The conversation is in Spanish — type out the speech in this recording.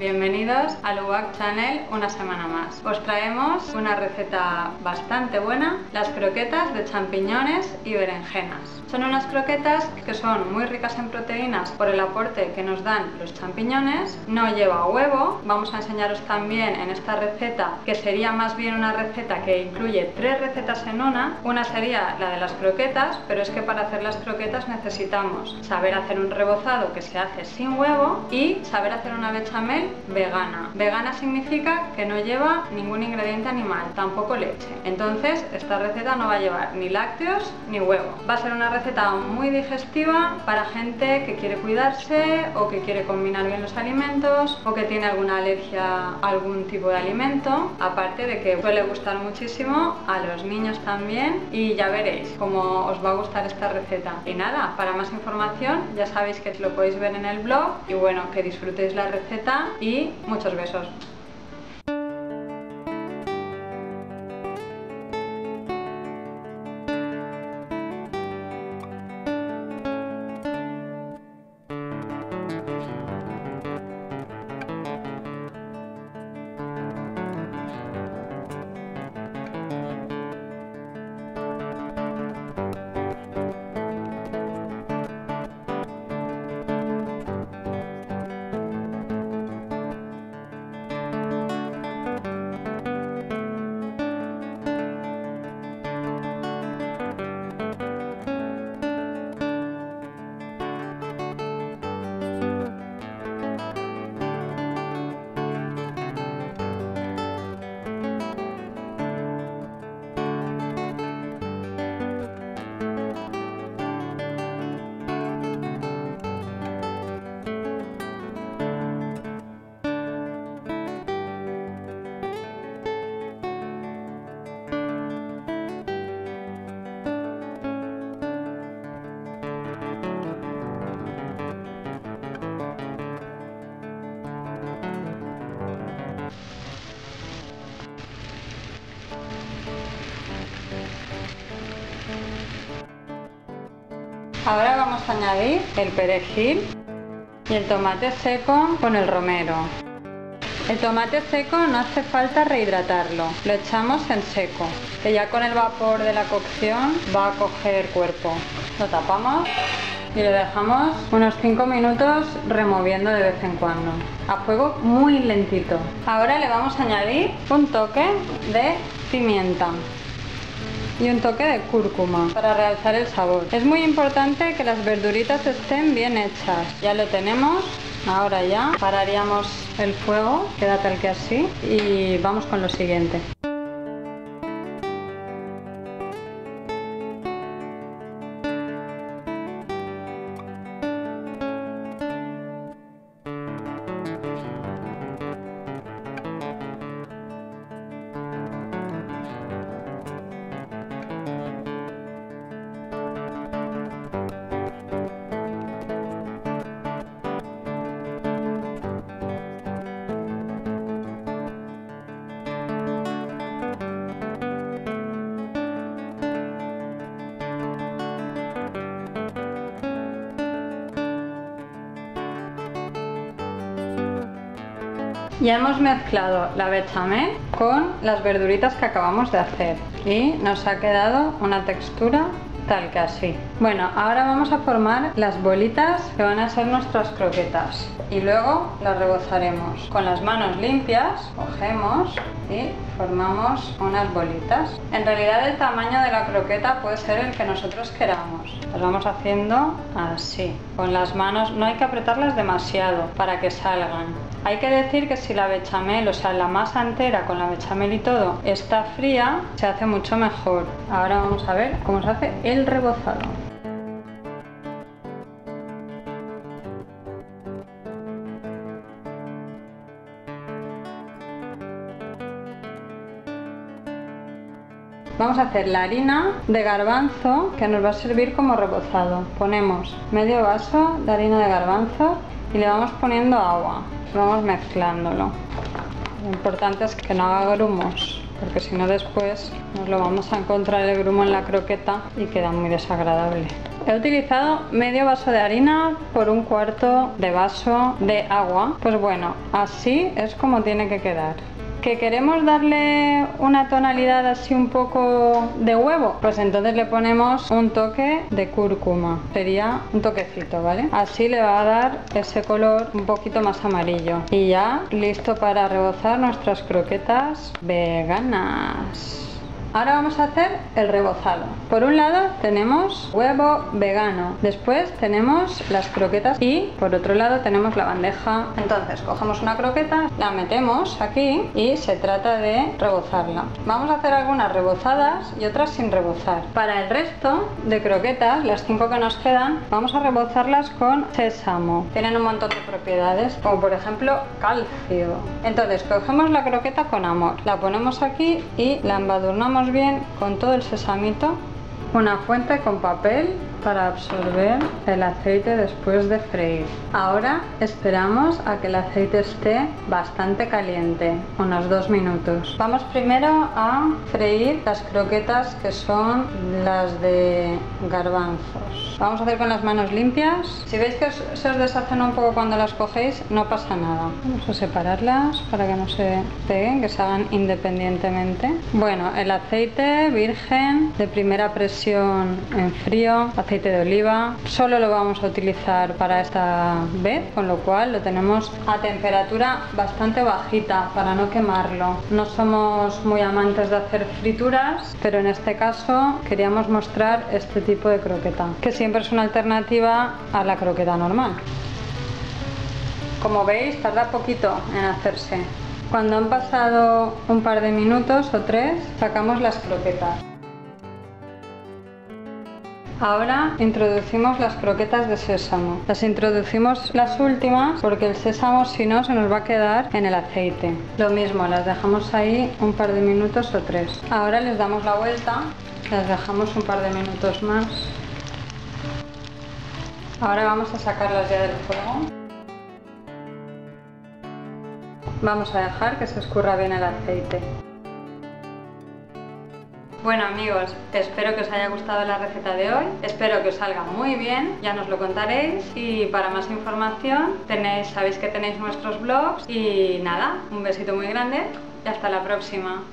bienvenidos a Luwak Channel una semana más. Os traemos una receta bastante buena, las croquetas de champiñones y berenjenas. Son unas croquetas que son muy ricas en proteínas por el aporte que nos dan los champiñones, no lleva huevo. Vamos a enseñaros también en esta receta, que sería más bien una receta que incluye 3 recetas en una. Una sería la de las croquetas, pero es que para hacer las croquetas necesitamos saber hacer un rebozado que se hace sin huevo y saber hacer una bechamel vegana. Vegana significa que no lleva ningún ingrediente animal, tampoco leche. Entonces esta receta no va a llevar ni lácteos ni huevo. Va a ser una receta muy digestiva para gente que quiere cuidarse o que quiere combinar bien los alimentos o que tiene alguna alergia a algún tipo de alimento, aparte de que suele gustar muchísimo a los niños también, y ya veréis cómo os va a gustar esta receta. Y nada, para más información ya sabéis que lo podéis ver en el blog, y bueno, que disfrutéis la receta y muchos besos. Ahora vamos a añadir el perejil y el tomate seco con el romero. El tomate seco no hace falta rehidratarlo, lo echamos en seco, que ya con el vapor de la cocción va a coger cuerpo. Lo tapamos y lo dejamos unos 5 minutos removiendo de vez en cuando, a fuego muy lentito. Ahora le vamos a añadir un toque de pimienta y un toque de cúrcuma para realzar el sabor. Es muy importante que las verduritas estén bien hechas. Ya lo tenemos. Ahora ya pararíamos el fuego, queda tal que así, y vamos con lo siguiente. Ya hemos mezclado la bechamel con las verduritas que acabamos de hacer y nos ha quedado una textura tal que así. Bueno, ahora vamos a formar las bolitas que van a ser nuestras croquetas y luego las rebozaremos. Con las manos limpias cogemos y formamos unas bolitas. En realidad el tamaño de la croqueta puede ser el que nosotros queramos. Las vamos haciendo así. Con las manos no hay que apretarlas demasiado para que salgan. Hay que decir que si la bechamel, o sea la masa entera con la bechamel y todo, está fría, se hace mucho mejor. Ahora vamos a ver cómo se hace el rebozado. Vamos a hacer la harina de garbanzo que nos va a servir como rebozado. Ponemos medio vaso de harina de garbanzo y le vamos poniendo agua. Vamos mezclándolo. Lo importante es que no haga grumos, porque si no después nos lo vamos a encontrar el grumo en la croqueta y queda muy desagradable. He utilizado medio vaso de harina por un cuarto de vaso de agua. Pues bueno, así es como tiene que quedar. ¿Que queremos darle una tonalidad así un poco de huevo? Pues entonces le ponemos un toque de cúrcuma. Sería un toquecito, ¿vale? Así le va a dar ese color un poquito más amarillo. Y ya listo para rebozar nuestras croquetas veganas. Ahora vamos a hacer el rebozado. Por un lado tenemos huevo vegano, después tenemos las croquetas y por otro lado tenemos la bandeja. Entonces cogemos una croqueta, la metemos aquí y se trata de rebozarla. Vamos a hacer algunas rebozadas y otras sin rebozar. Para el resto de croquetas, las 5 que nos quedan, vamos a rebozarlas con sésamo. Tienen un montón de propiedades, como por ejemplo calcio. Entonces cogemos la croqueta con amor, la ponemos aquí y la embadurnamos bien con todo el sesamito, una fuente con papel para absorber el aceite después de freír. Ahora esperamos a que el aceite esté bastante caliente, unos 2 minutos. Vamos primero a freír las croquetas que son las de garbanzos. Vamos a hacer con las manos limpias. Si veis que se os deshacen un poco cuando las cogéis, no pasa nada. Vamos a separarlas para que no se peguen, que se hagan independientemente. Bueno, el aceite virgen de primera presión en frío, aceite de oliva, solo lo vamos a utilizar para esta vez, con lo cual lo tenemos a temperatura bastante bajita para no quemarlo. No somos muy amantes de hacer frituras, pero en este caso queríamos mostrar este tipo de croqueta, que siempre es una alternativa a la croqueta normal. Como veis, tarda poquito en hacerse. Cuando han pasado un par de minutos o 3, sacamos las croquetas. Ahora introducimos las croquetas de sésamo. Las introducimos las últimas porque el sésamo, si no, se nos va a quedar en el aceite. Lo mismo, las dejamos ahí un par de minutos o 3. Ahora les damos la vuelta, las dejamos un par de minutos más. Ahora vamos a sacarlas ya del fuego. Vamos a dejar que se escurra bien el aceite. Bueno amigos, espero que os haya gustado la receta de hoy, espero que os salga muy bien, ya nos lo contaréis y para más información sabéis que tenéis nuestros blogs y nada, un besito muy grande y hasta la próxima.